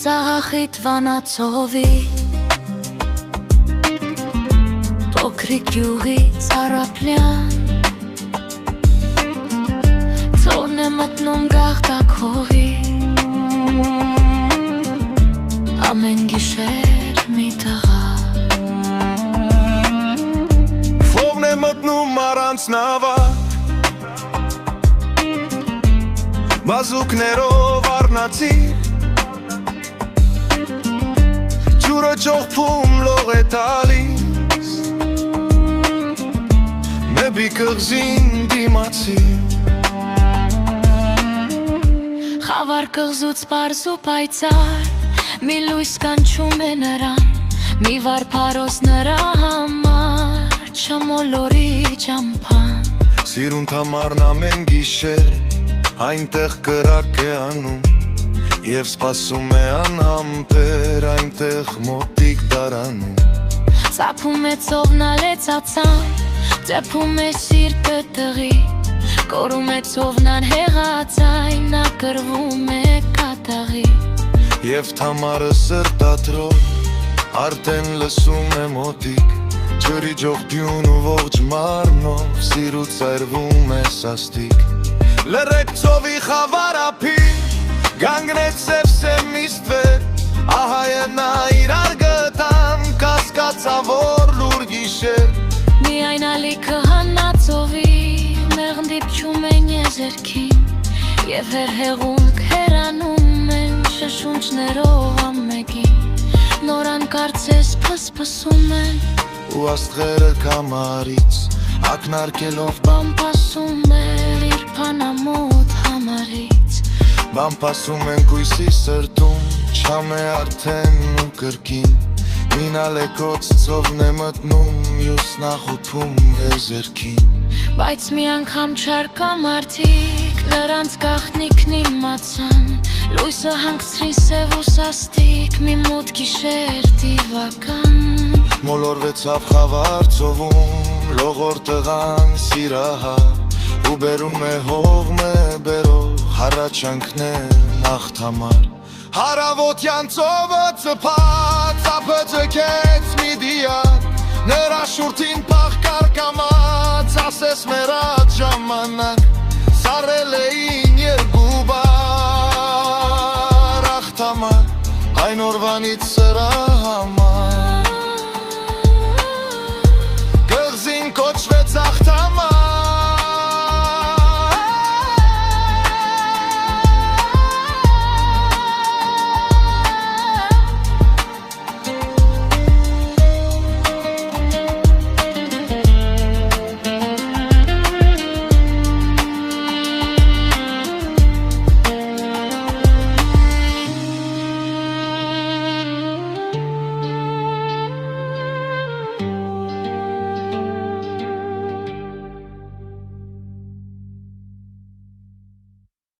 Սաղախիտ վանացովի Փոքրիկ յուղից առապլյան Ծորն է մտնում գաղթակ հողի Ամեն գիշեր մի տղա Ֆողն է մտնում առանց նավակ Բազուկներով առնացիր Ջուրը ճողփում լող է տալիս Մեբի կղզին դիմացի Խավար կղզուց պարզ ու պայծար Մի լույս կանչում է նրան Մի վարպարոս նրա համար Չմոլորի ճամփան Սիրուն թամարն ամեն գիշեր Այնտեղ կրակ է անում Եվ սպասում է անհամբեր Այնտեղ մոտիկ դարանում Ծափում է ծովնալեցացան Ծեփում է սիրտը տղի Կորում է ծովնան հեղացայն Նա կրվում է կատաղի Եվ թամարը սրտատրով Արդեն լսում է մոտիկ Ջրի ջողդյուն ու ողջ մարմնով Սիրուց այրվում է սաստիկ Լրեք ծովի խավար ափին Գանգնեց սև միստվեր Ահա և նա իրար գտան Կասկածավոր լուր գիշեր Միայն ալիքը հանածովի Մեղն դիպչում են եզերքին Եվ հեղունք հերանում են Շշունչներով ամմեկին Նորան կարծես պսպսում են Ու աստղերը կամարից Ակնարկելով Բամպասում էր իր պանամոտ համարից Բամպասում են կույսի սրտում Չամ է արդեն ու կրկին Մինալ է կոց ծովն է մտնում Յուս նախուտում եզերքին Բայց մի անգամ չարկա մարդիկ Նրանց գաղտնիքն իմացան Լույսը հանգցրի սև ու սաստիկ Մի մութ գիշեր դիվական Մոլորվեցավ խավար ծովում Լողոր տղան սիրահար Ու բերում է հողմ է բերող Հառաչանքներ ախտամար Հարավոտյան ծովը ծպած Ափը ձգեց մի դիակ Նրա շուրթին պախ կարկամած Ասես մեր այդ ժամանակ Սարել էին երկու բար Ախտամար Այն օրվանից սրա